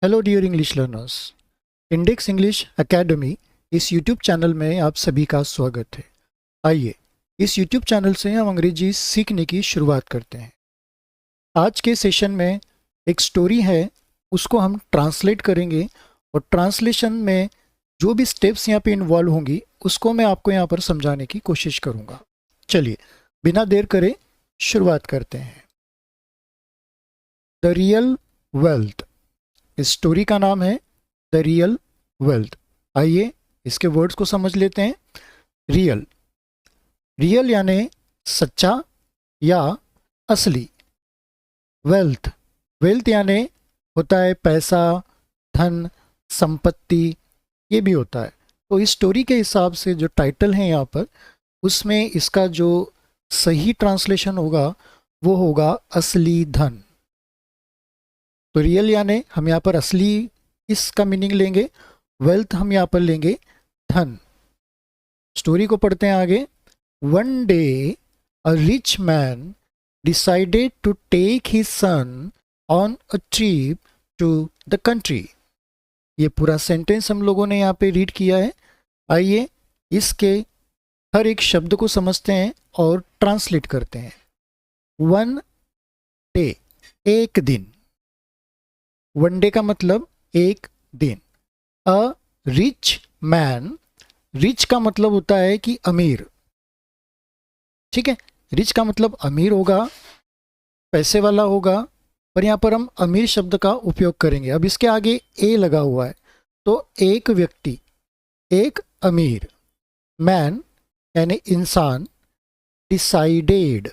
Hello dear English learners. Index English academy इस YouTube channel में आप सभी का स्वागत है। आइए इस यूट्यूब चैनल से हम अंग्रेजी सीखने की शुरुआत करते हैं। आज के सेशन में एक स्टोरी है, उसको हम ट्रांसलेट करेंगे और ट्रांसलेशन में जो भी स्टेप्स यहाँ पे इन्वॉल्व होंगी उसको मैं आपको यहाँ पर समझाने की कोशिश करूँगा। चलिए बिना देर करे शुरुआत करते हैं। द रियल वेल्थ, इस स्टोरी का नाम है द रियल वेल्थ। आइए इसके वर्ड्स को समझ लेते हैं। रियल, रियल यानी सच्चा या असली। वेल्थ, वेल्थ यानी होता है पैसा, धन, संपत्ति, ये भी होता है। तो इस स्टोरी के हिसाब से जो टाइटल है यहाँ पर, उसमें इसका जो सही ट्रांसलेशन होगा वो होगा असली धन। तो रियल यानी हम यहाँ पर असली इसका मीनिंग लेंगे, वेल्थ हम यहाँ पर लेंगे धन। स्टोरी को पढ़ते हैं आगे। One day a rich man decided to take his son on a trip to the country. ये पूरा सेंटेंस हम लोगों ने यहाँ पे रीड किया है। आइए इसके हर एक शब्द को समझते हैं और ट्रांसलेट करते हैं। वन डे, एक दिन। वन डे का मतलब एक दिन। अ रिच मैन, रिच का मतलब होता है कि अमीर, ठीक है। रिच का मतलब अमीर होगा, पैसे वाला होगा, पर यहाँ पर हम अमीर शब्द का उपयोग करेंगे। अब इसके आगे ए लगा हुआ है, तो एक व्यक्ति, एक अमीर, मैन यानी इंसान, डिसाइडेड,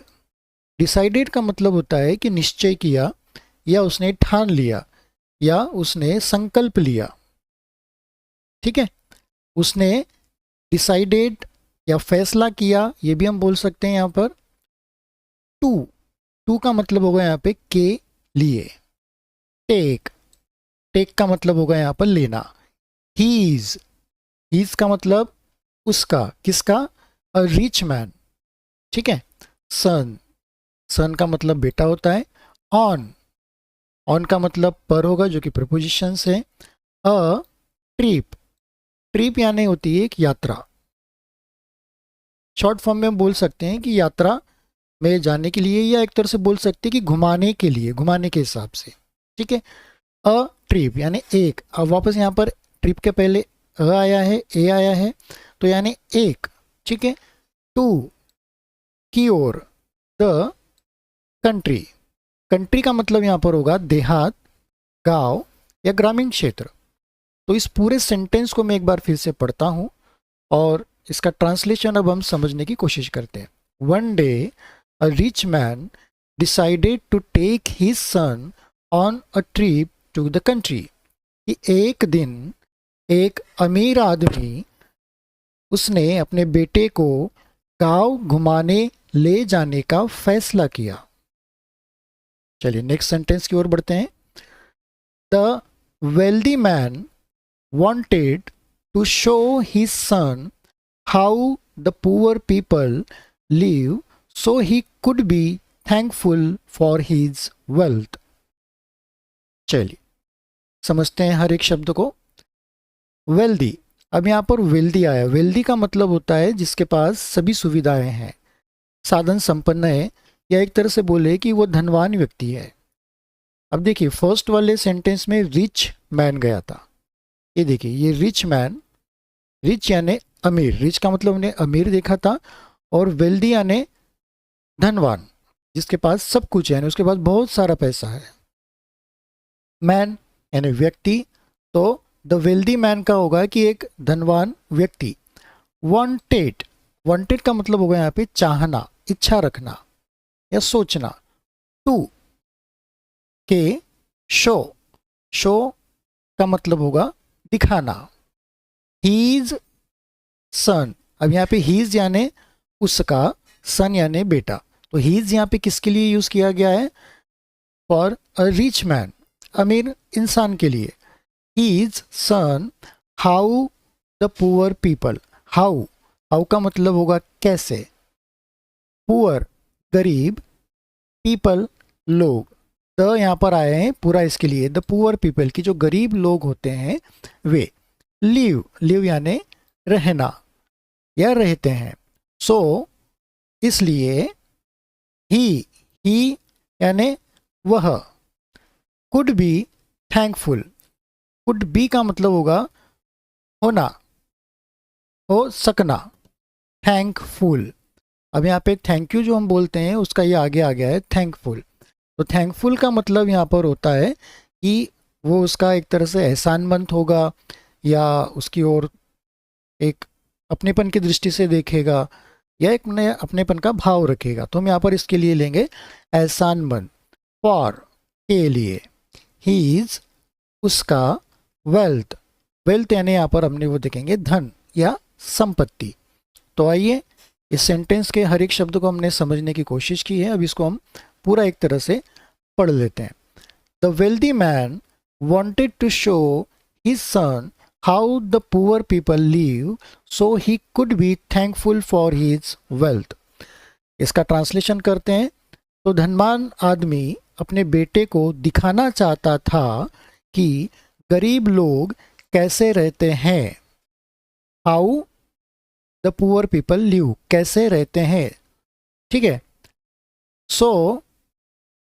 डिसाइडेड का मतलब होता है कि निश्चय किया या उसने ठान लिया या उसने संकल्प लिया, ठीक है। उसने डिसाइडेड या फैसला किया, ये भी हम बोल सकते हैं यहाँ पर। टू, टू का मतलब होगा यहाँ पे के लिए। टेक, टेक का मतलब होगा यहाँ पर लेना। हीज, हीज का मतलब उसका, किसका? अ रिच मैन, ठीक है। सन, सन का मतलब बेटा होता है। ऑन, ऑन का मतलब पर होगा जो कि प्रपोजिशन है। अ ट्रिप, ट्रिप यानी होती है एक यात्रा। शॉर्ट फॉर्म में हम बोल सकते हैं कि यात्रा में जाने के लिए, या एक तरह से बोल सकते हैं कि घुमाने के लिए, घुमाने के हिसाब से, ठीक है। अ ट्रिप यानी एक। अब वापस यहाँ पर ट्रिप के पहले अ आया है, ए आया है, तो यानी एक, ठीक है। टू की ओर, द कंट्री, कंट्री का मतलब यहाँ पर होगा देहात, गांव या ग्रामीण क्षेत्र। तो इस पूरे सेंटेंस को मैं एक बार फिर से पढ़ता हूँ और इसका ट्रांसलेशन अब हम समझने की कोशिश करते हैं। One day a rich man decided to take his son on a trip to the country. कि एक दिन एक अमीर आदमी, उसने अपने बेटे को गांव घुमाने ले जाने का फैसला किया। चलिए नेक्स्ट सेंटेंस की ओर बढ़ते हैं। The wealthy man wanted to show his son how the poor people live so he could be thankful for his wealth। चलिए समझते हैं हर एक शब्द को। वेल्दी, अब यहाँ पर वेल्दी आया। वेल्दी का मतलब होता है जिसके पास सभी सुविधाएं हैं, साधन संपन्न है, या एक तरह से बोले कि वो धनवान व्यक्ति है। अब देखिए फर्स्ट वाले सेंटेंस में रिच मैन गया था, ये देखिए ये रिच मैन, रिच यानी अमीर, रिच का मतलब हमने अमीर देखा था, और वेल्दी यानी धनवान, जिसके पास सब कुछ है, यानी उसके पास बहुत सारा पैसा है। मैन यानी व्यक्ति, तो द वेल्दी मैन का होगा कि एक धनवान व्यक्ति। वांटेड, वांटेड का मतलब होगा यहाँ पे चाहना, इच्छा रखना या सोचना। टू के शो, शो का मतलब होगा दिखाना। हीज सन, अब यहाँ पे हीज यानी उसका, सन यानी बेटा, तो हीज यहाँ पे किसके लिए यूज किया गया है? फॉर अ रिच मैन, अमीर इंसान के लिए। His son how the poor people, how, how का मतलब होगा कैसे। पुअर गरीब, पीपल लोग, द यहाँ पर आए हैं पूरा इसके लिए, द पुअर पीपल की जो गरीब लोग होते हैं वे, लिव लिव यानी रहना या रहते हैं, सो इसलिए ही यानी वह, could be thankful, could be का मतलब होगा होना, हो सकना, थैंकफुल। अब यहाँ पे थैंक यू जो हम बोलते हैं उसका ये आगे आ गया है थैंकफुल। तो थैंकफुल का मतलब यहाँ पर होता है कि वो उसका एक तरह से एहसानमंद होगा या उसकी ओर एक अपनेपन की दृष्टि से देखेगा या एक नया अपनेपन का भाव रखेगा। तो हम यहाँ पर इसके लिए लेंगे एहसानमंद, फॉर के लिए, हीज उसका, वेल्थ वेल्थ यानी यहाँ पर हमने वो देखेंगे धन या संपत्ति। तो आइए इस सेंटेंस के हर एक शब्द को हमने समझने की कोशिश की है, अब इसको हम पूरा एक तरह से पढ़ लेते हैं। The wealthy man wanted to show his son how the poor people live so he could be thankful for his wealth। इसका ट्रांसलेशन करते हैं। तो धनवान आदमी अपने बेटे को दिखाना चाहता था कि गरीब लोग कैसे रहते हैं, how the poor people live कैसे रहते हैं, ठीक है। सो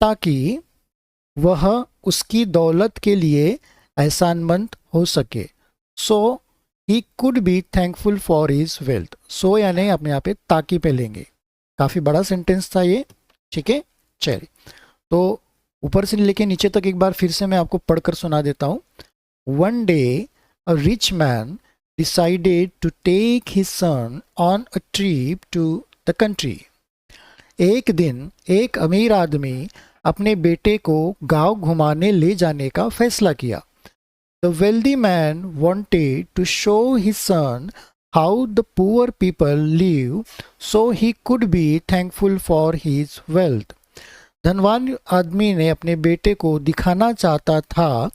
ताकि वह उसकी दौलत के लिए एहसानमंद हो सके, so he could be thankful for his wealth. So यानी अपने यहाँ पे ताकि पे लेंगे, काफ़ी बड़ा सेंटेंस था ये, ठीक है। चलिए तो ऊपर से लेके नीचे तक एक बार फिर से मैं आपको पढ़कर सुना देता हूँ। One day a rich man decided to take his son on a trip to the country. एक दिन एक अमीर आदमी अपने बेटे को गांव घुमाने ले जाने का फैसला किया। The wealthy man wanted to show his son how the poor people live so he could be thankful for his wealth। धनवान आदमी ने अपने बेटे को दिखाना चाहता था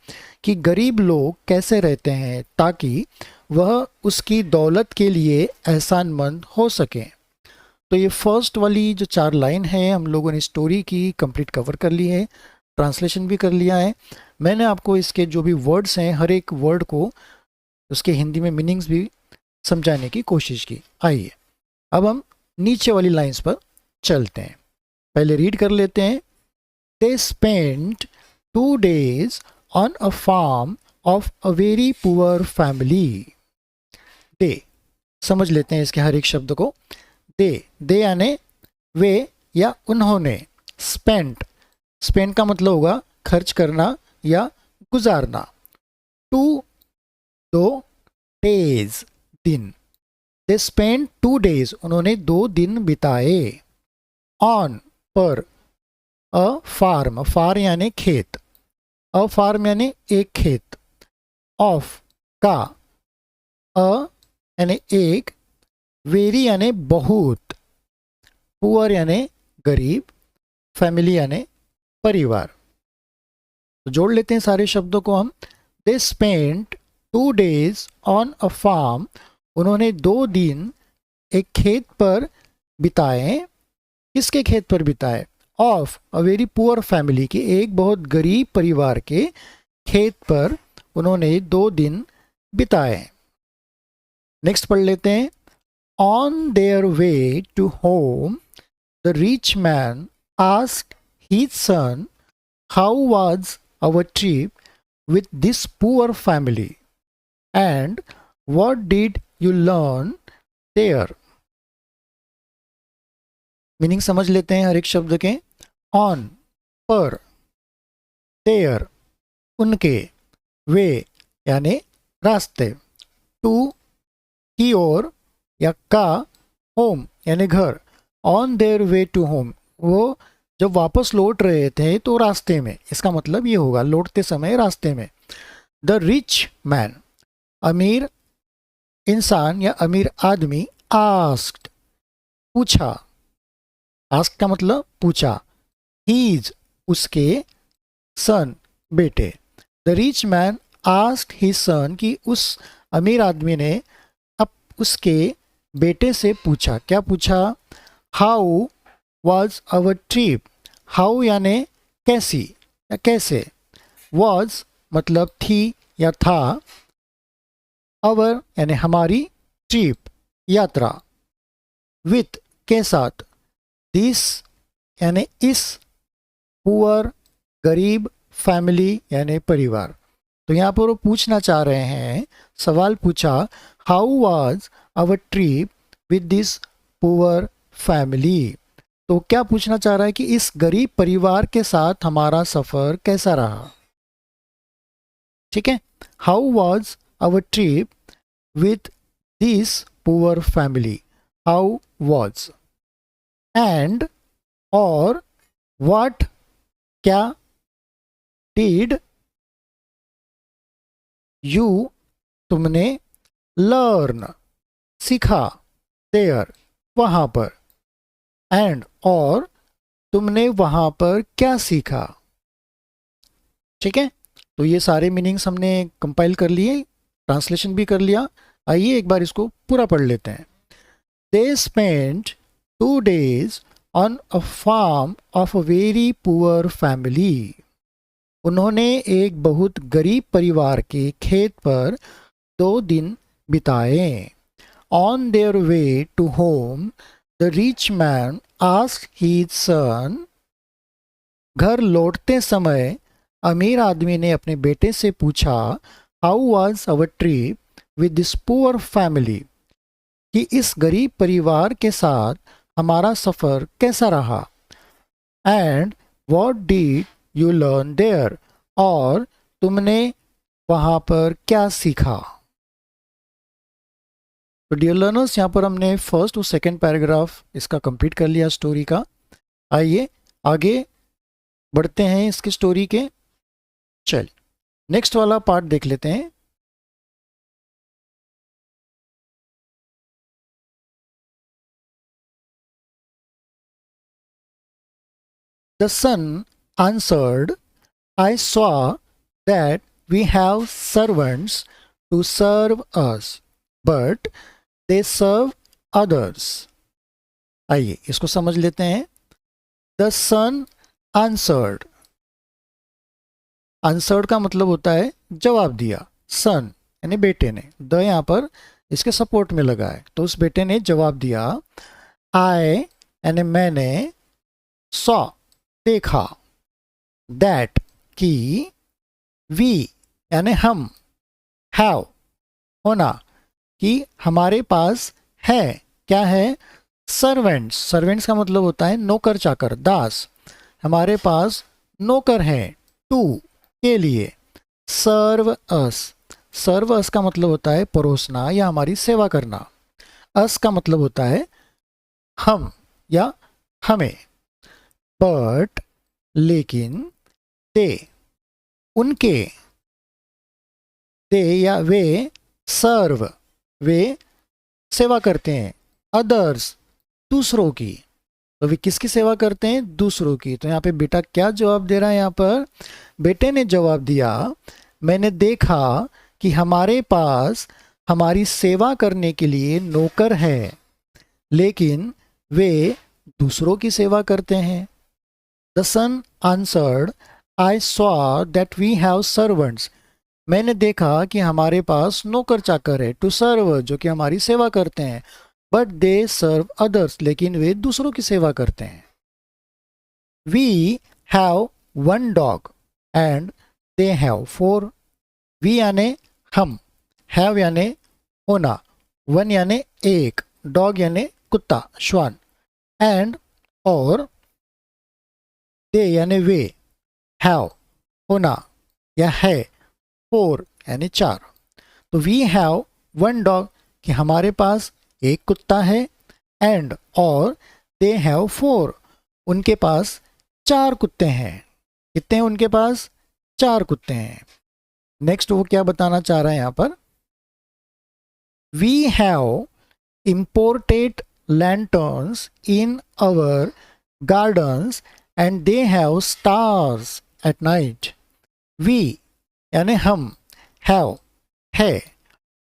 कि गरीब लोग कैसे रहते हैं ताकि वह उसकी दौलत के लिए एहसानमंद हो सके। तो ये फर्स्ट वाली जो 4 लाइन है हम लोगों ने स्टोरी की कंप्लीट कवर कर ली है, ट्रांसलेशन भी कर लिया है। मैंने आपको इसके जो भी वर्ड्स हैं हर एक वर्ड को उसके हिंदी में मीनिंग्स भी समझाने की कोशिश की। आइए अब हम नीचे वाली लाइंस पर चलते हैं, पहले रीड कर लेते हैं। They spent 2 days on a farm of a very poor family. They समझ लेते हैं इसके हर एक शब्द को। दे यानी वे या उन्होंने, स्पेंट स्पेंड का मतलब होगा खर्च करना या गुजारना, 2 days दिन, दे स्पेंड 2 days उन्होंने 2 दिन बिताए, ऑन पर, अ फार्म फार यानी खेत, अ फार्म यानी एक खेत, ऑफ का, अ यानी एक, वेरी यानी बहुत, पुअर यानी गरीब, फैमिली यानी परिवार। तो जोड़ लेते हैं सारे शब्दों को हम। They spent 2 days on a farm उन्होंने 2 दिन एक खेत पर बिताए। किसके खेत पर बिताए? Of a very poor family की एक बहुत गरीब परिवार के खेत पर उन्होंने 2 दिन बिताए। नेक्स्ट पढ़ लेते हैं। On their way to home, the rich man asked his son, how was our trip with this poor family? And what did you learn there? Meaning समझ लेते हैं हर एक शब्द के। On पर, there उनके, वे यानी रास्ते, to की ओर या का, होम यानी घर, on their way to home वो जब वापस लौट रहे थे तो रास्ते में, इसका मतलब ये होगा लौटते समय रास्ते में। द रिच मैन अमीर इंसान या अमीर आदमी, आस्क्ड पूछा, आस्क्ड का मतलब पूछा, हीज उसके, सन बेटे, the rich man asked his सन कि उस अमीर आदमी ने अब उसके बेटे से पूछा, क्या पूछा? How was our trip, how यानी कैसी, या कैसे। वॉज मतलब थी या था, अवर यानी हमारी, ट्रिप यात्रा, विथ के साथ, दिस यानी इस, पुअर गरीब, फैमिली यानी परिवार। तो यहाँ पर वो पूछना चाह रहे हैं, सवाल पूछा, how was our trip with this poor family. तो क्या पूछना चाह रहा है कि इस गरीब परिवार के साथ हमारा सफर कैसा रहा। ठीक है, how was our trip with this poor family, how was, and और व्हाट क्या, डिड यू तुमने, लर्न सीखा, देयर वहां पर, एंड और तुमने वहां पर क्या सीखा। ठीक है, तो ये सारे मीनिंग्स हमने कंपाइल कर लिए, ट्रांसलेशन भी कर लिया। आइए एक बार इसको पूरा पढ़ लेते हैं। They spent 2 days on a farm of a very poor family. उन्होंने एक बहुत गरीब परिवार के खेत पर 2 दिन बिताए। On their way to home the rich man asked his son. घर लौटते समय अमीर आदमी ने अपने बेटे से पूछा, how was our trip with this poor family, कि इस गरीब परिवार के साथ हमारा सफ़र कैसा रहा। And what did you learn there, और तुमने वहाँ पर क्या सीखा। तो डियर लर्नर्स, यहाँ पर हमने फर्स्ट और सेकंड पैराग्राफ इसका कंप्लीट कर लिया स्टोरी का। आइए आगे बढ़ते हैं इसकी स्टोरी के। चलिए नेक्स्ट वाला पार्ट देख लेते हैं। The son answered, I saw that we have servants to serve us, but they serve others. आइए इसको समझ लेते हैं। The son answered, answered का मतलब होता है जवाब दिया। son यानी बेटे ने, द यहाँ पर इसके सपोर्ट में लगा है, तो उस बेटे ने जवाब दिया। I यानी मैंने, saw देखा, दैट की, वी यानी हम, हैव होना कि हमारे पास है, क्या है, सर्वेंट्स। सर्वेंट्स का मतलब होता है नौकर चाकर, दास। हमारे पास नौकर हैं, टू के लिए, सर्व अस। सर्व अस का मतलब होता है परोसना या हमारी सेवा करना। अस का मतलब होता है हम या हमें। बट लेकिन, दे उनके, दे या वे, सर्व वे सेवा करते हैं, अदर्स दूसरों की। तो वे किसकी सेवा करते हैं, दूसरों की। तो यहाँ पे बेटा क्या जवाब दे रहा है, यहाँ पर बेटे ने जवाब दिया, मैंने देखा कि हमारे पास हमारी सेवा करने के लिए नौकर है, लेकिन वे दूसरों की सेवा करते हैं। The son answered, I saw that we have servants. मैंने देखा कि हमारे पास नौकर चाकर है, टू सर्व जो कि हमारी सेवा करते हैं, बट दे सर्व अदर्स लेकिन वे दूसरों की सेवा करते हैं। We have one dog and they have 4. We यानी हम, have यानी होना, वन यानी एक, डॉग यानी कुत्ता श्वान, एंड और दे यानी वे, हैव होना या है, 4 यानी 4। तो वी हैव वन डॉग कि हमारे पास एक कुत्ता है, एंड और दे हैव 4 उनके पास 4 कुत्ते हैं। कितने हैं उनके पास, 4 कुत्ते हैं। नेक्स्ट वो क्या बताना चाह रहा है यहाँ पर, we have imported lanterns in our gardens and they have stars at night. We यानी हम, have है,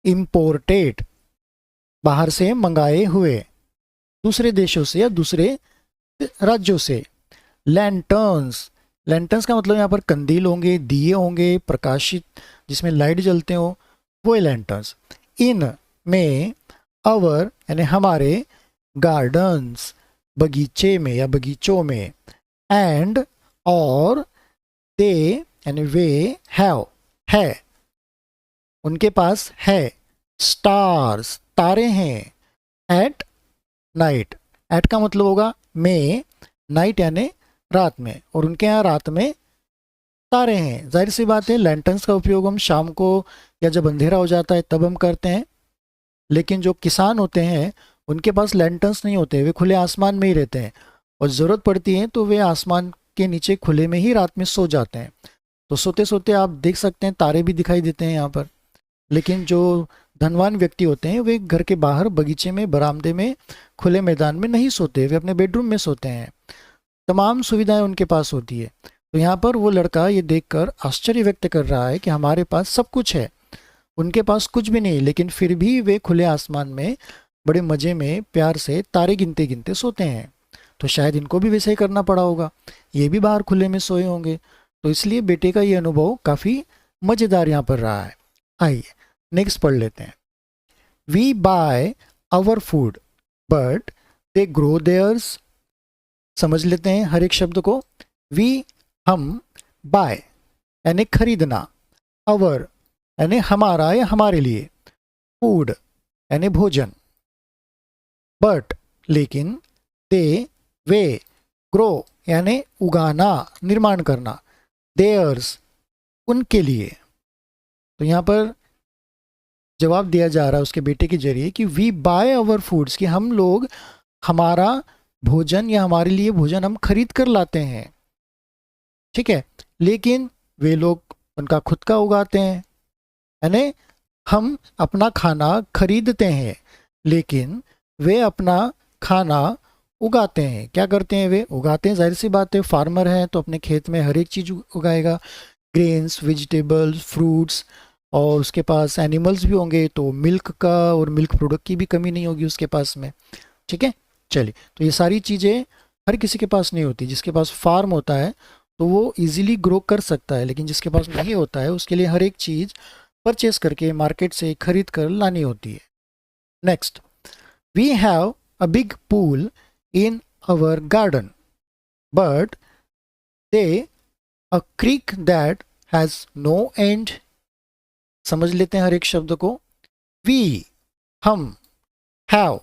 imported बाहर से मंगाए हुए, दूसरे देशों से या दूसरे राज्यों से। lanterns लैंटर्न्स का मतलब यहाँ पर कंदील होंगे, दिए होंगे प्रकाशित जिसमें लाइट जलते हो, वो है लैंटर्न्स। इन में अवर यानी हमारे, गार्डन्स बगीचे में या बगीचों में, एंड और, दे यानी वे, हैव है उनके पास है, स्टार्स तारे हैं, एट नाइट, एट का मतलब होगा में, नाइट यानी रात में, और उनके यहाँ रात में तारे हैं। जाहिर सी बात है लैंटर्न्स का उपयोग हम शाम को या जब अंधेरा हो जाता है तब हम करते हैं, लेकिन जो किसान होते हैं उनके पास लैंटर्न्स नहीं होते, वे खुले आसमान में ही रहते हैं, और ज़रूरत पड़ती है तो वे आसमान के नीचे खुले में ही रात में सो जाते हैं। तो सोते सोते आप देख सकते हैं तारे भी दिखाई देते हैं यहाँ पर। लेकिन जो धनवान व्यक्ति होते हैं वे घर के बाहर बगीचे में, बरामदे में, खुले मैदान में नहीं सोते, वे अपने बेडरूम में सोते हैं। तमाम सुविधाएं उनके पास होती है। तो यहाँ पर वो लड़का ये देखकर आश्चर्य व्यक्त कर रहा है कि हमारे पास सब कुछ है, उनके पास कुछ भी नहीं, लेकिन फिर भी वे खुले आसमान में बड़े मज़े में प्यार से तारे गिनते गिनते सोते हैं। तो शायद इनको भी वैसे ही करना पड़ा होगा, ये भी बाहर खुले में सोए होंगे। तो इसलिए बेटे का ये अनुभव काफ़ी मज़ेदार यहाँ पर रहा है। आइए नेक्स्ट पढ़ लेते हैं। We buy our food but they grow theirs. समझ लेते हैं हर एक शब्द को। वी हम, बाय यानी खरीदना, आवर यानी हमारा या हमारे लिए, फूड यानी भोजन, बट लेकिन, दे वे, ग्रो यानी उगाना, निर्माण करना, देयर्स उनके लिए। तो यहाँ पर जवाब दिया जा रहा है उसके बेटे के जरिए कि वी बाय आवर फूड्स, कि हम लोग हमारा भोजन या हमारे लिए भोजन हम खरीद कर लाते हैं, ठीक है, लेकिन वे लोग उनका खुद का उगाते हैं। यानी हम अपना खाना खरीदते हैं लेकिन वे अपना खाना उगाते हैं। क्या करते हैं? वे उगाते हैं। जाहिर सी बात है फार्मर है तो अपने खेत में हर एक चीज़ उगाएगा, ग्रेन्स, वेजिटेबल्स, फ्रूट्स, और उसके पास एनिमल्स भी होंगे तो मिल्क का और मिल्क प्रोडक्ट की भी कमी नहीं होगी उसके पास में, ठीक है। चलिए, तो ये सारी चीज़ें हर किसी के पास नहीं होती। जिसके पास फार्म होता है तो वो इजीली ग्रो कर सकता है, लेकिन जिसके पास नहीं होता है उसके लिए हर एक चीज़ परचेस करके मार्केट से खरीद कर लानी होती है। Next, we have a big pool in our garden but they a creek that has no end. समझ लेते हैं हर एक शब्द को। वी हम, हैव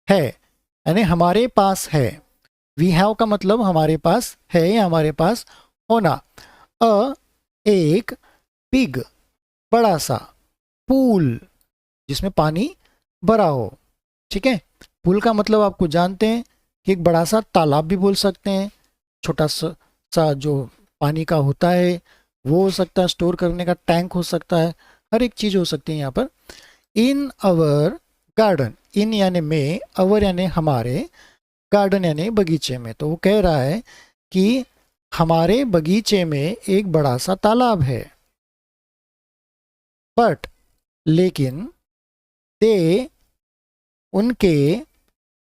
है यानी हमारे पास है। वी हैव का मतलब हमारे पास है या हमारे पास होना। अ एक, बिग बड़ा सा, पूल जिसमें पानी भरा हो, ठीक है। पूल का मतलब आपको जानते हैं कि एक बड़ा सा तालाब भी बोल सकते हैं, छोटा सा जो पानी का होता है वो हो सकता है, स्टोर करने का टैंक हो सकता है, हर एक चीज़ हो सकती है यहाँ पर। इन आवर गार्डन, इन यानी में, अवर यानी हमारे, गार्डन यानी बगीचे में। तो वो कह रहा है कि हमारे बगीचे में एक बड़ा सा तालाब है, बट लेकिन, दे उनके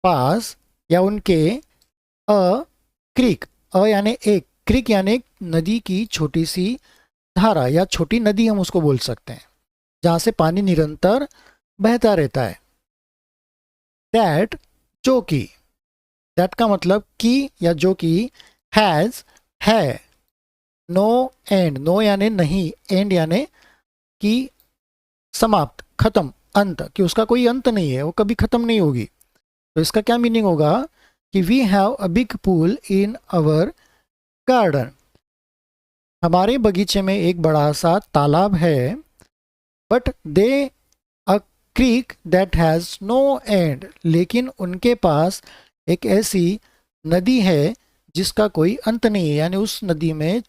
पास या उनके, अ क्रीक, अ यानी एक, क्रीक यानी एक नदी की छोटी सी धारा या छोटी नदी हम उसको बोल सकते हैं जहाँ से पानी निरंतर बहता रहता है। दैट जो कि, दैट का मतलब कि या जो कि, हैज़ है, नो एंड, नो यानी नहीं, एंड यानी कि समाप्त, खत्म, अंत, कि उसका कोई अंत नहीं है, वो कभी खत्म नहीं होगी। तो इसका क्या मीनिंग होगा कि we have a big pool in our garden, हमारे बगीचे में एक बड़ा सा तालाब है, but they a creek that has no end, लेकिन उनके पास एक ऐसी नदी है जिसका कोई अंत नहीं है, यानी उस नदी में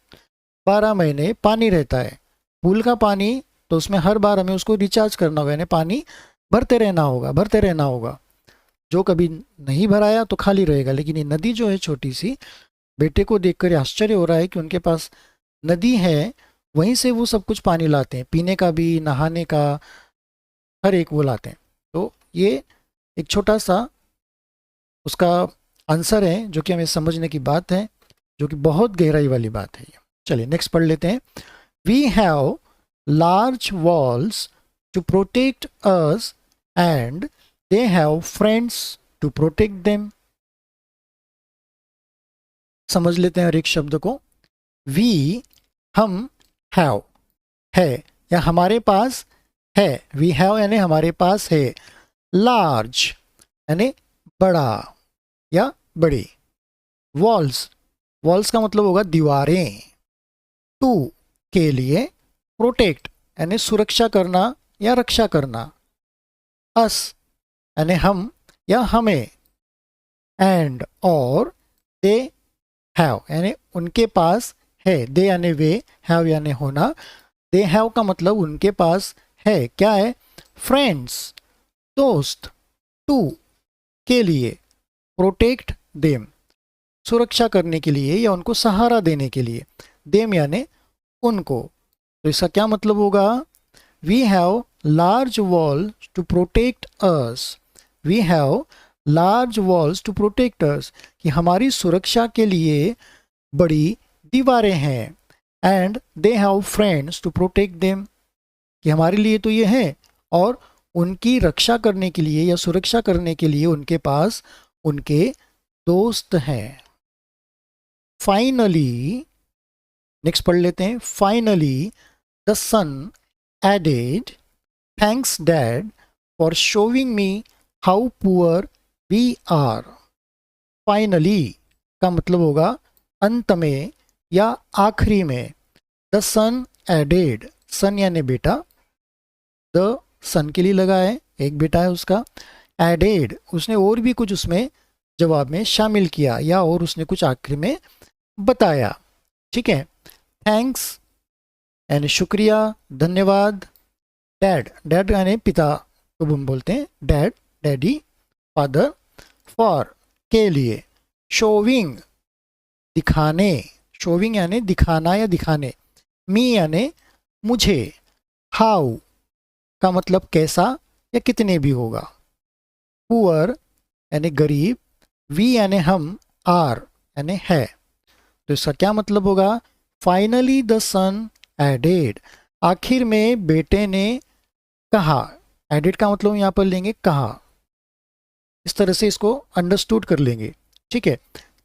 12 महीने पानी रहता है। पूल का पानी तो उसमें हर बार हमें उसको रिचार्ज करना होगा, यानी पानी भरते रहना होगा, भरते रहना होगा। जो कभी नहीं भराया तो खाली रहेगा। लेकिन ये नदी जो है छोटी सी, बेटे को देखकर आश्चर्य हो रहा है कि उनके पास नदी है, वहीं से वो सब कुछ पानी लाते हैं, पीने का भी, नहाने का, हर एक वो लाते हैं। तो ये एक छोटा सा उसका आंसर है जो कि हमें समझने की बात है। जो कि बहुत गहराई वाली बात है। चलिए नेक्स्ट पढ़ लेते हैं। We have large walls to protect us and they have friends to protect them. समझ लेते हैं हर एक शब्द को। वी, हम, हैव, है या हमारे पास है। वी हैव यानी हमारे पास है। लार्ज यानी बड़ा या बड़ी। वॉल्स, वॉल्स का मतलब होगा दीवारें। टू के लिए, प्रोटेक्ट यानी सुरक्षा करना या रक्षा करना। अस यानी हम या हमें। एंड और दे हैव यानी उनके पास है। दे यानी वे, हैव यानी होना। दे हैव का मतलब उनके पास है, क्या है? फ्रेंड्स, दोस्त। टू के लिए, प्रोटेक्ट देम सुरक्षा करने के लिए या उनको सहारा देने के लिए। देम यानी उनको। तो इसका क्या मतलब होगा? We have large walls to protect us. We have large walls to protect us, कि हमारी सुरक्षा के लिए बड़ी दीवारें हैं। And they have friends to protect them, कि हमारे लिए तो ये है और उनकी रक्षा करने के लिए या सुरक्षा करने के लिए उनके पास उनके दोस्त हैं। फाइनली, नेक्स्ट पढ़ लेते हैं। Finally the son added, thanks dad for showing me how poor we are. Finally का मतलब होगा अंत में या आखिरी में। द सन एडेड, सन यानी बेटा, द सन के लिए लगा है, एक बेटा है उसका। एडेड उसने और भी कुछ उसमें जवाब में शामिल किया या और उसने कुछ आखिरी में बताया। ठीक है। थैंक्स यानी शुक्रिया, धन्यवाद। डैड, डैड यानी पिता को हम बोलते हैं डैड, डैडी, फादर। फॉर के लिए। शोविंग दिखाने, शोविंग यानी दिखाना या दिखाने। मी यानी मुझे। हाउ का मतलब कैसा या कितने भी होगा। पुअर यानी गरीब। वी यानी हम। आर यानी है। तो इसका क्या मतलब होगा? फाइनली द सन एडेड, आखिर में बेटे ने कहा। एडेड का मतलब यहाँ पर लेंगे कहा। इस तरह से इसको अंडरस्टूड कर लेंगे। ठीक है।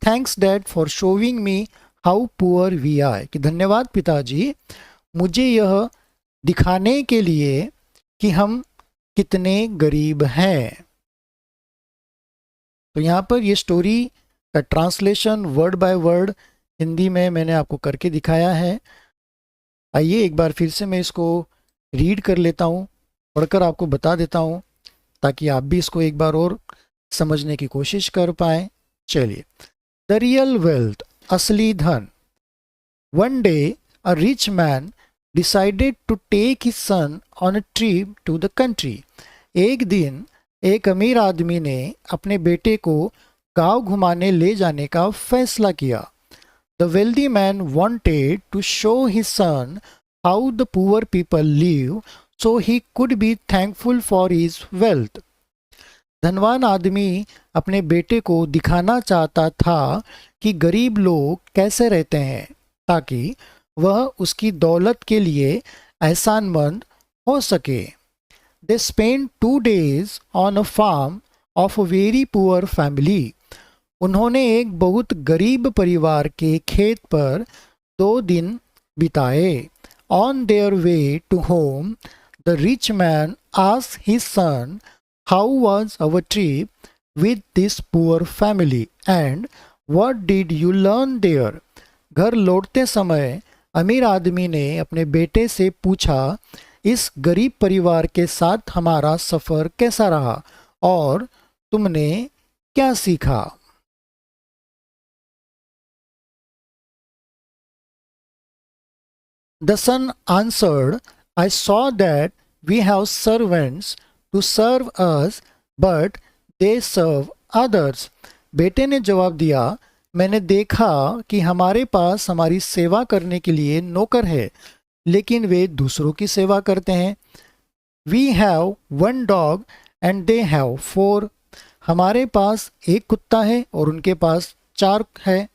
Thanks dad for showing me how poor we are, कि धन्यवाद पिताजी मुझे यह दिखाने के लिए कि हम कितने गरीब हैं। तो यहाँ पर ये स्टोरी का translation word by word Hindi में मैंने आपको करके दिखाया है। आइए एक बार फिर से मैं इसको रीड कर लेता हूँ, पढ़कर आपको बता देता हूँ, ताकि आप भी इसको एक बार और समझने की कोशिश कर पाएँ। चलिए। द रियल वेल्थ, असली धन। One day a rich man decided to take his son on a trip to the country. एक दिन एक अमीर आदमी ने अपने बेटे को गांव घुमाने ले जाने का फैसला किया। The wealthy man wanted to show his son how the poor people live so he could be thankful for his wealth. धनवान आदमी अपने बेटे को दिखाना चाहता था कि गरीब लोग कैसे रहते हैं, ताकि वह उसकी दौलत के लिए एहसानमंद हो सके। They spend 2 days on a farm of a very poor family. उन्होंने एक बहुत गरीब परिवार के खेत पर 2 दिन बिताए। On their way to home the rich man asked his son, how was our trip with this poor family and what did you learn there. घर लौटते समय अमीर आदमी ने अपने बेटे से पूछा, इस गरीब परिवार के साथ हमारा सफ़र कैसा रहा और तुमने क्या सीखा। The son answered, I saw that we have servants to serve us, but they serve others. बेटे ने जवाब दिया, मैंने देखा कि हमारे पास हमारी सेवा करने के लिए नौकर है, लेकिन वे दूसरों की सेवा करते हैं। We have 1 dog and they have 4. हमारे पास एक कुत्ता है और उनके पास 4 है।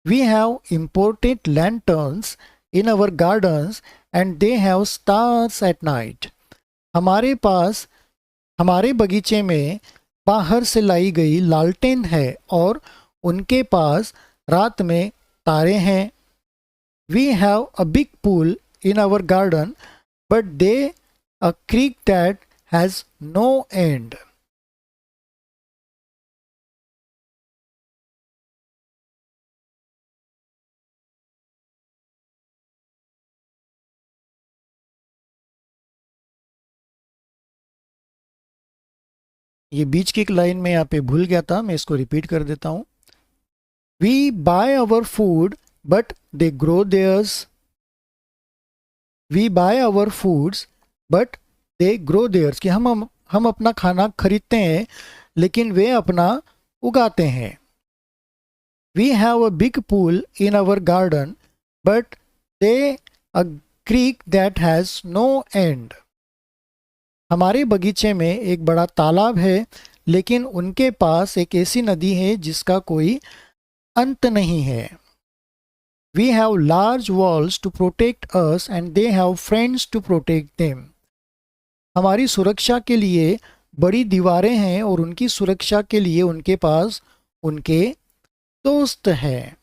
We have imported lanterns in our gardens and they have stars at night. हमारे पास हमारे बगीचे में बाहर से लाई गई लालटेन है और उनके पास रात में तारे हैं. We have a big pool in our garden, but they a creek that has no end. ये बीच की एक लाइन में यहाँ पे भूल गया था, मैं इसको रिपीट कर देता हूँ. We buy our food, but they grow theirs. We buy our foods, but they grow theirs. कि हम अपना खाना खरीदते हैं लेकिन वे अपना उगाते हैं. We have a big pool in our garden, but they a creek that has no end. हमारे बगीचे में एक बड़ा तालाब है लेकिन उनके पास एक ऐसी नदी है जिसका कोई अंत नहीं है. We have large walls to protect us and they have friends to protect them. हमारी सुरक्षा के लिए बड़ी दीवारें हैं और उनकी सुरक्षा के लिए उनके पास उनके दोस्त हैं.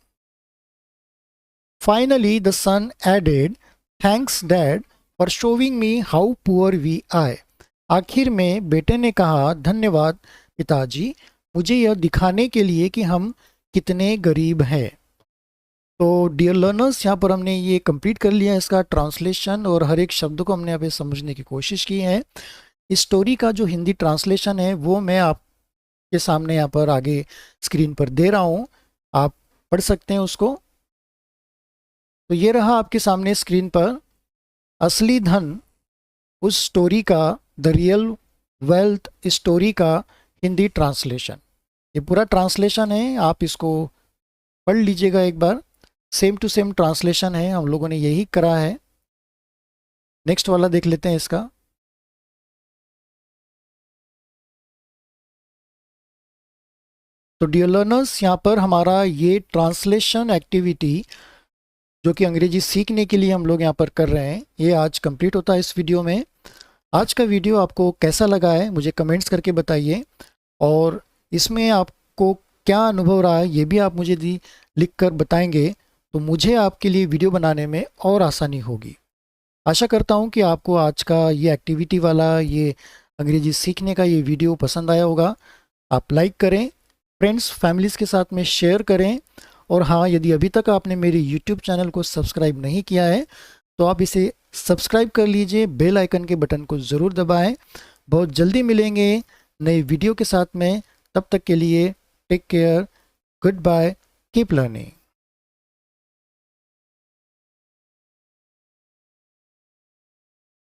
Finally, the son added, "Thanks, Dad, for showing me how poor we are." आखिर में बेटे ने कहा, धन्यवाद पिताजी, मुझे यह दिखाने के लिए कि हम कितने गरीब हैं. तो डियर लर्नर्स, यहाँ पर हमने ये कंप्लीट कर लिया इसका ट्रांसलेशन और हर एक शब्द को हमने यहाँ पे समझने की कोशिश की है. इस स्टोरी का जो हिंदी ट्रांसलेशन है वो मैं आपके सामने यहाँ पर आगे स्क्रीन पर दे रहा हूँ, आप पढ़ सकते हैं उसको. तो ये रहा आपके सामने स्क्रीन पर असली धन उस स्टोरी का, द रियल वेल्थ स्टोरी का हिंदी ट्रांसलेशन. ये पूरा ट्रांसलेशन है, आप इसको पढ़ लीजिएगा एक बार. सेम टू सेम ट्रांसलेशन है, हम लोगों ने यही करा है. नेक्स्ट वाला देख लेते हैं इसका. तो डियर लर्नर्स, यहाँ पर हमारा ये ट्रांसलेशन एक्टिविटी जो कि अंग्रेजी सीखने के लिए हम लोग यहाँ पर कर रहे हैं, ये आज कंप्लीट होता है इस वीडियो में. आज का वीडियो आपको कैसा लगा है मुझे कमेंट्स करके बताइए, और इसमें आपको क्या अनुभव रहा है ये भी आप मुझे लिख कर बताएंगे तो मुझे आपके लिए वीडियो बनाने में और आसानी होगी. आशा करता हूँ कि आपको आज का ये एक्टिविटी वाला, ये अंग्रेजी सीखने का ये वीडियो पसंद आया होगा. आप लाइक करें, फ्रेंड्स फैमिलीज़ के साथ में शेयर करें, और हाँ, यदि अभी तक आपने मेरे यूट्यूब चैनल को सब्सक्राइब नहीं किया है तो आप इसे सब्सक्राइब कर लीजिए, बेल आइकन के बटन को ज़रूर दबाएं. बहुत जल्दी मिलेंगे नए वीडियो के साथ में. तब तक के लिए take care, goodbye, keep learning.